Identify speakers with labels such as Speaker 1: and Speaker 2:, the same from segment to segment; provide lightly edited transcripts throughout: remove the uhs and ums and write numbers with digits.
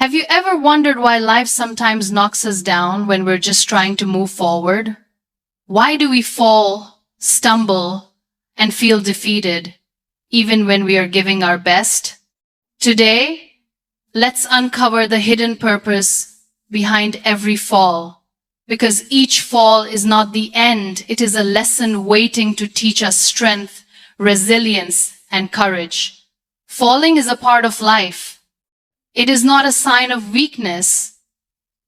Speaker 1: Have you ever wondered why life sometimes knocks us down when we're just trying to move forward? Why do we fall, stumble, and feel defeated, even when we are giving our best? Today, let's uncover the hidden purpose behind every fall. Because each fall is not the end, it is a lesson waiting to teach us strength, resilience, and courage. Falling is a part of life. It is not a sign of weakness,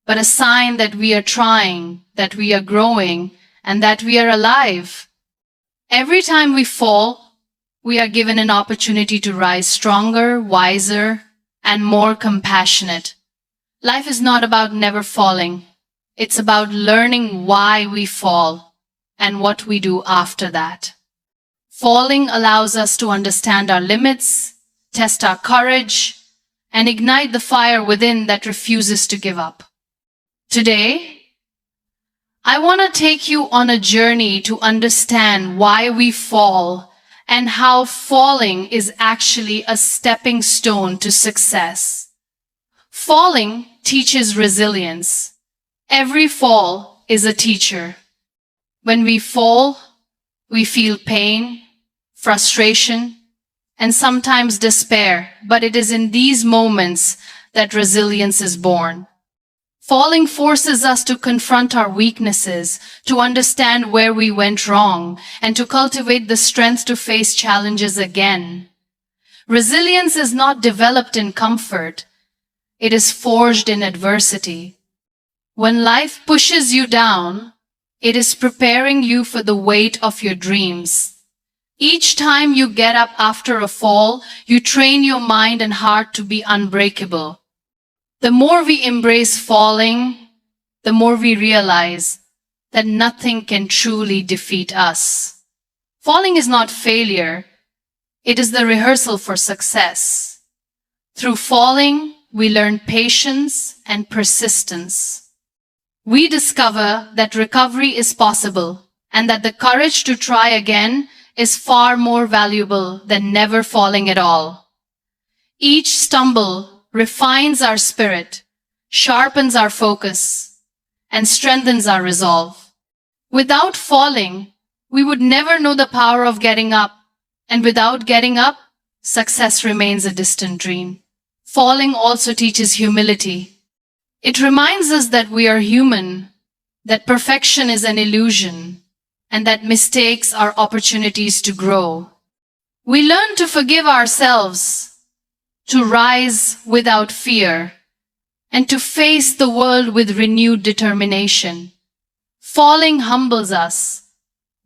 Speaker 1: but a sign that we are trying, that we are growing, and that we are alive. Every time we fall, we are given an opportunity to rise stronger, wiser, and more compassionate. Life is not about never falling. It's about learning why we fall and what we do after that. Falling allows us to understand our limits, test our courage, and ignite the fire within that refuses to give up. Today, I want to take you on a journey to understand why we fall and how falling is actually a stepping stone to success. Falling teaches resilience. Every fall is a teacher. When we fall, we feel pain, frustration, and sometimes despair, but it is in these moments that resilience is born. Falling forces us to confront our weaknesses, to understand where we went wrong, and to cultivate the strength to face challenges again. Resilience is not developed in comfort. It is forged in adversity. When life pushes you down, it is preparing you for the weight of your dreams. Each time you get up after a fall, you train your mind and heart to be unbreakable. The more we embrace falling, the more we realize that nothing can truly defeat us. Falling is not failure. It is the rehearsal for success. Through falling, we learn patience and persistence. We discover that recovery is possible and that the courage to try again is far more valuable than never falling at all. Each stumble refines our spirit, sharpens our focus, and strengthens our resolve. Without falling, we would never know the power of getting up, and without getting up, success remains a distant dream. Falling also teaches humility. It reminds us that we are human, that perfection is an illusion, and that mistakes are opportunities to grow. We learn to forgive ourselves, to rise without fear, and to face the world with renewed determination. Falling humbles us,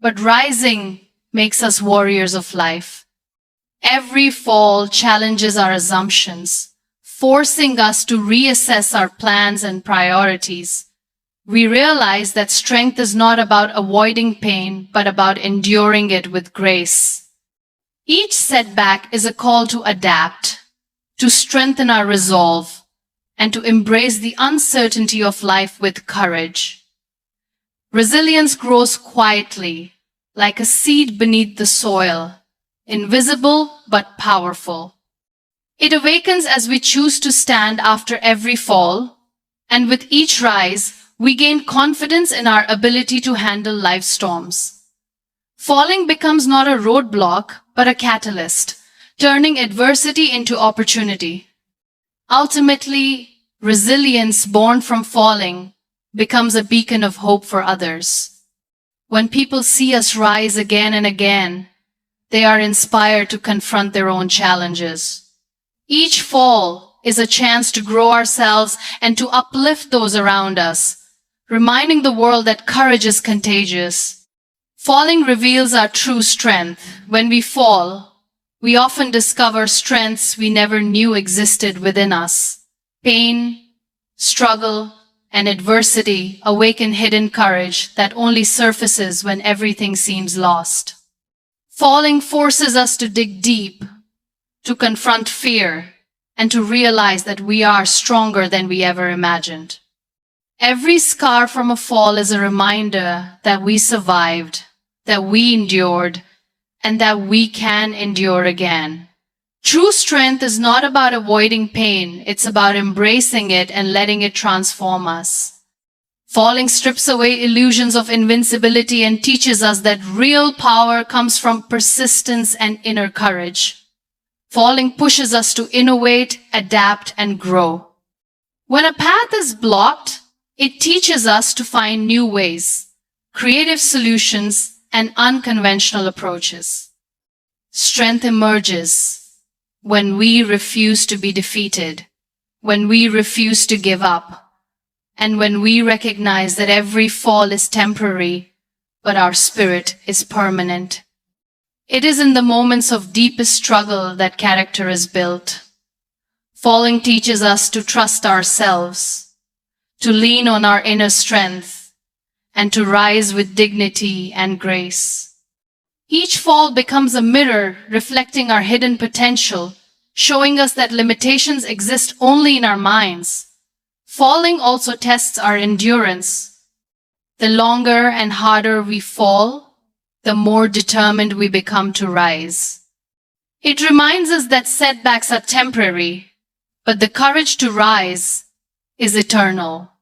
Speaker 1: but rising makes us warriors of life. Every fall challenges our assumptions, forcing us to reassess our plans and priorities. We realize that strength is not about avoiding pain, but about enduring it with grace. Each setback is a call to adapt, to strengthen our resolve, and to embrace the uncertainty of life with courage. Resilience grows quietly, like a seed beneath the soil, invisible but powerful. It awakens as we choose to stand after every fall, and with each rise, we gain confidence in our ability to handle life's storms. Falling becomes not a roadblock, but a catalyst, turning adversity into opportunity. Ultimately, resilience born from falling becomes a beacon of hope for others. When people see us rise again and again, they are inspired to confront their own challenges. Each fall is a chance to grow ourselves and to uplift those around us, reminding the world that courage is contagious. Falling reveals our true strength. When we fall, we often discover strengths we never knew existed within us. Pain, struggle, and adversity awaken hidden courage that only surfaces when everything seems lost. Falling forces us to dig deep, to confront fear, and to realize that we are stronger than we ever imagined. Every scar from a fall is a reminder that we survived, that we endured, and that we can endure again. True strength is not about avoiding pain, it's about embracing it and letting it transform us. Falling strips away illusions of invincibility and teaches us that real power comes from persistence and inner courage. Falling pushes us to innovate, adapt, and grow. When a path is blocked, it teaches us to find new ways, creative solutions, and unconventional approaches. Strength emerges when we refuse to be defeated, when we refuse to give up, and when we recognize that every fall is temporary, but our spirit is permanent. It is in the moments of deepest struggle that character is built. Falling teaches us to trust ourselves, to lean on our inner strength, and to rise with dignity and grace. Each fall becomes a mirror reflecting our hidden potential, showing us that limitations exist only in our minds. Falling also tests our endurance. The longer and harder we fall, the more determined we become to rise. It reminds us that setbacks are temporary, but the courage to rise is eternal.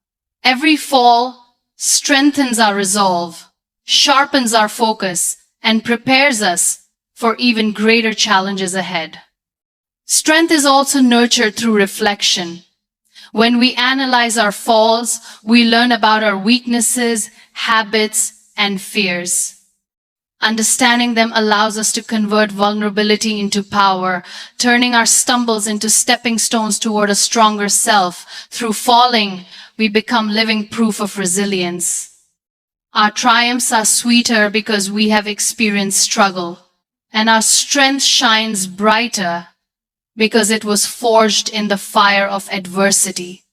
Speaker 1: Every fall strengthens our resolve, sharpens our focus, and prepares us for even greater challenges ahead. Strength is also nurtured through reflection. When we analyze our falls, we learn about our weaknesses, habits, and fears. Understanding them allows us to convert vulnerability into power, turning our stumbles into stepping stones toward a stronger self. Through falling, we become living proof of resilience. Our triumphs are sweeter because we have experienced struggle, and our strength shines brighter because it was forged in the fire of adversity.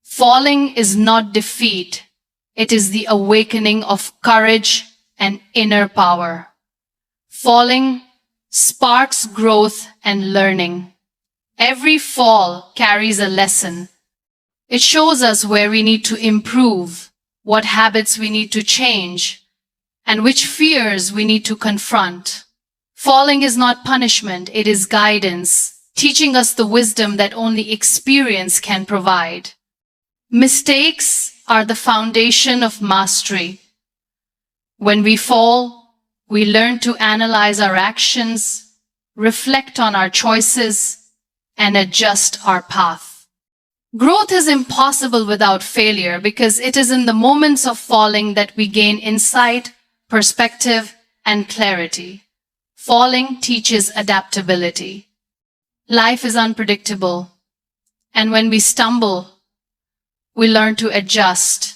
Speaker 1: Falling is not defeat, it is the awakening of courage and inner power. Falling sparks growth and learning. Every fall carries a lesson. It shows us where we need to improve, what habits we need to change, and which fears we need to confront. Falling is not punishment, it is guidance, teaching us the wisdom that only experience can provide. Mistakes are the foundation of mastery. When we fall, we learn to analyze our actions, reflect on our choices, and adjust our path. Growth is impossible without failure because it is in the moments of falling that we gain insight, perspective, and clarity. Falling teaches adaptability. Life is unpredictable, and when we stumble, we learn to adjust,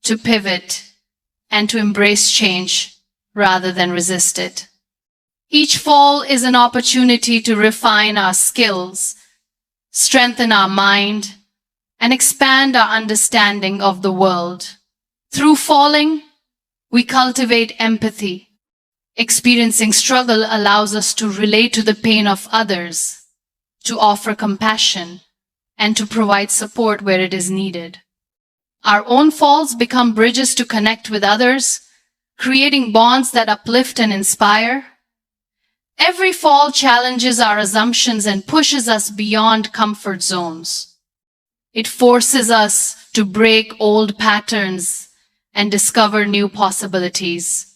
Speaker 1: to pivot, and to embrace change rather than resist it. Each fall is an opportunity to refine our skills, strengthen our mind, and expand our understanding of the world. Through falling, we cultivate empathy. Experiencing struggle allows us to relate to the pain of others, to offer compassion, and to provide support where it is needed. Our own falls become bridges to connect with others, creating bonds that uplift and inspire. Every fall challenges our assumptions and pushes us beyond comfort zones. It forces us to break old patterns and discover new possibilities.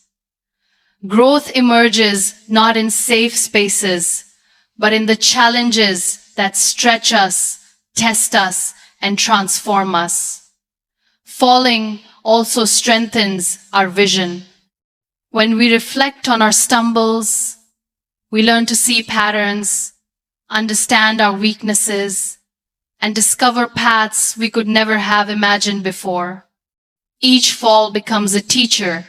Speaker 1: Growth emerges not in safe spaces, but in the challenges that stretch us, test us, and transform us. Falling also strengthens our vision. When we reflect on our stumbles, we learn to see patterns, understand our weaknesses, and discover paths we could never have imagined before. Each fall becomes a teacher,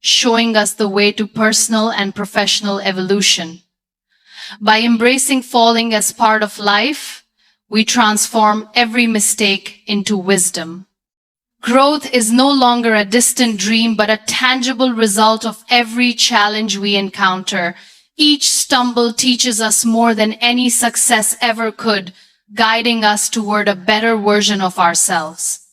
Speaker 1: showing us the way to personal and professional evolution. By embracing falling as part of life, we transform every mistake into wisdom. Growth is no longer a distant dream, but a tangible result of every challenge we encounter. Each stumble teaches us more than any success ever could, guiding us toward a better version of ourselves.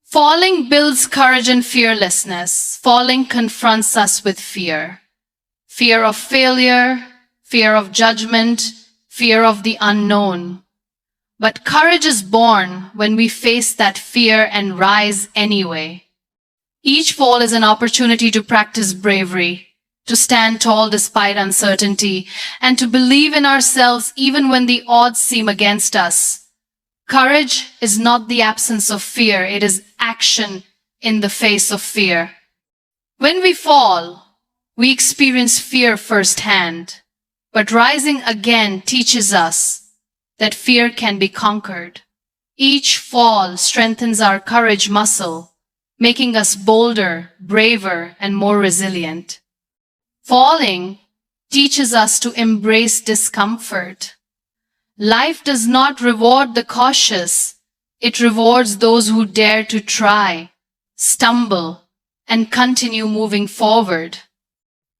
Speaker 1: Falling builds courage and fearlessness. Falling confronts us with fear. Fear of failure, fear of judgment, fear of the unknown. But courage is born when we face that fear and rise anyway. Each fall is an opportunity to practice bravery, to stand tall despite uncertainty, and to believe in ourselves even when the odds seem against us. Courage is not the absence of fear, it is action in the face of fear. When we fall, we experience fear firsthand, but rising again teaches us that fear can be conquered. Each fall strengthens our courage muscle, making us bolder, braver, and more resilient. Falling teaches us to embrace discomfort. Life does not reward the cautious, it rewards those who dare to try, stumble, and continue moving forward.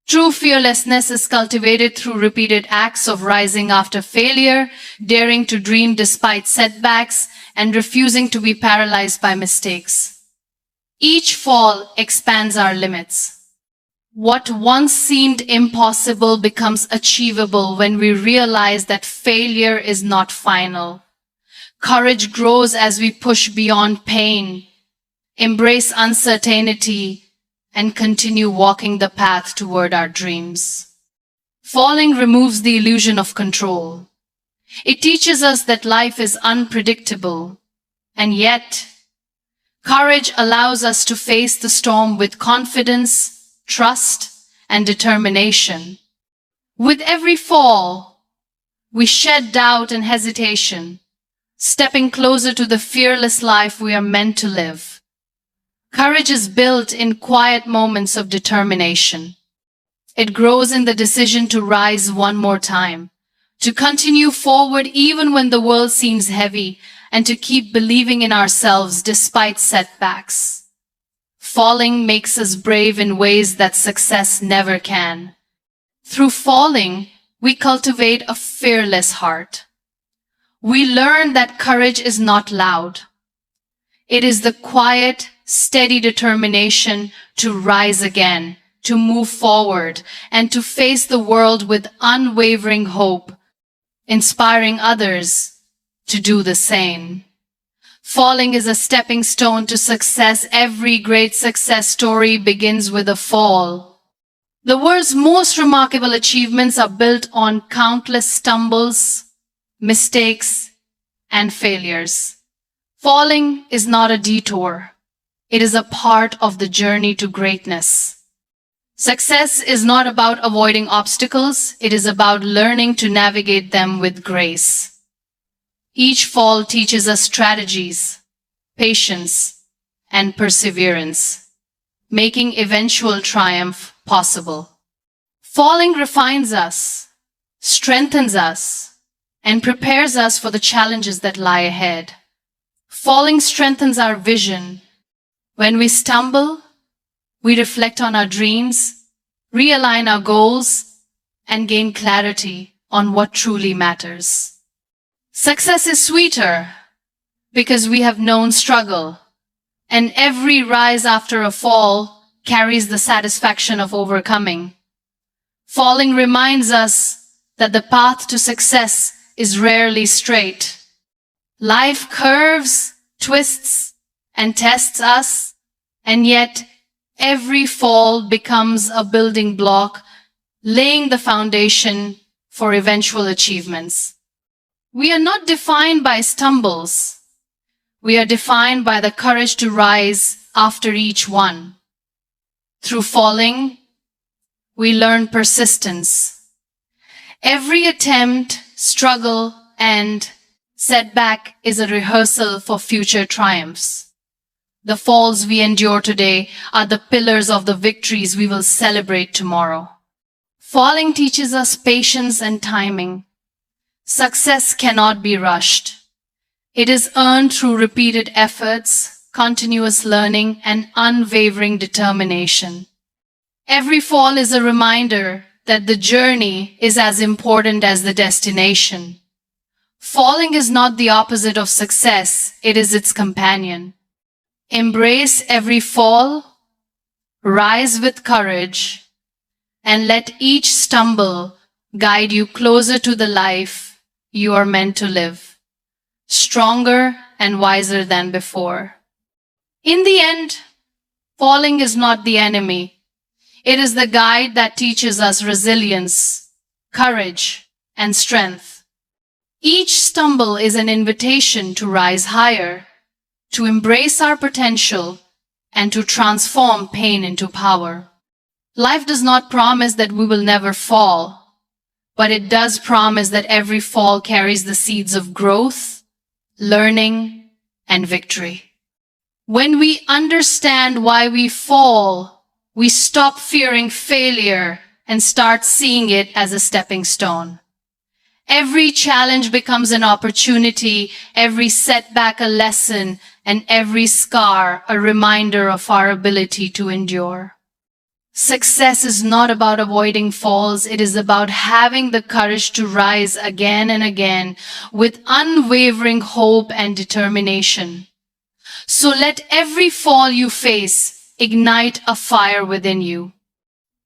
Speaker 1: True fearlessness is cultivated through repeated acts of rising after failure, daring to dream despite setbacks, and refusing to be paralyzed by mistakes. Each fall expands our limits. What once seemed impossible becomes achievable when we realize that failure is not final. Courage grows as we push beyond pain, embrace uncertainty, and continue walking the path toward our dreams. Falling removes the illusion of control. It teaches us that life is unpredictable, and yet, courage allows us to face the storm with confidence, trust, and determination. With every fall, we shed doubt and hesitation, stepping closer to the fearless life we are meant to live. Courage is built in quiet moments of determination. It grows in the decision to rise one more time, to continue forward even when the world seems heavy, and to keep believing in ourselves despite setbacks. Falling makes us brave in ways that success never can. Through falling, we cultivate a fearless heart. We learn that courage is not loud. It is the quiet, steady determination to rise again, to move forward, and to face the world with unwavering hope, inspiring others to do the same. Falling is a stepping stone to success. Every great success story begins with a fall. The world's most remarkable achievements are built on countless stumbles, mistakes, and failures. Falling is not a detour. It is a part of the journey to greatness. Success is not about avoiding obstacles. It is about learning to navigate them with grace. Each fall teaches us strategies, patience, and perseverance, making eventual triumph possible. Falling refines us, strengthens us, and prepares us for the challenges that lie ahead. Falling strengthens our vision. When we stumble, we reflect on our dreams, realign our goals, and gain clarity on what truly matters. Success is sweeter because we have known struggle, and every rise after a fall carries the satisfaction of overcoming. Falling reminds us that the path to success is rarely straight. Life curves, twists, and tests us, and yet every fall becomes a building block, laying the foundation for eventual achievements. We are not defined by stumbles. We are defined by the courage to rise after each one. Through falling, we learn persistence. Every attempt, struggle, and setback is a rehearsal for future triumphs. The falls we endure today are the pillars of the victories we will celebrate tomorrow. Falling teaches us patience and timing. Success cannot be rushed. It is earned through repeated efforts, continuous learning, and unwavering determination. Every fall is a reminder that the journey is as important as the destination. Falling is not the opposite of success, it is its companion. Embrace every fall, rise with courage, and let each stumble guide you closer to the life you are meant to live, stronger and wiser than before. In the end, falling is not the enemy. It is the guide that teaches us resilience, courage, and strength. Each stumble is an invitation to rise higher, to embrace our potential, and to transform pain into power. Life does not promise that we will never fall, but it does promise that every fall carries the seeds of growth, learning, and victory. When we understand why we fall, we stop fearing failure and start seeing it as a stepping stone. Every challenge becomes an opportunity, every setback a lesson, and every scar a reminder of our ability to endure. Success is not about avoiding falls, it is about having the courage to rise again and again with unwavering hope and determination. So let every fall you face ignite a fire within you.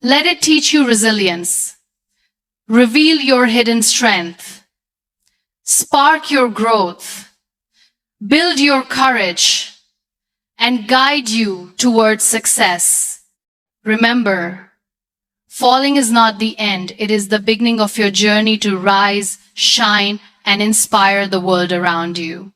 Speaker 1: Let it teach you resilience, reveal your hidden strength, spark your growth, build your courage, and guide you towards success. Remember, falling is not the end, it is the beginning of your journey to rise, shine, and inspire the world around you.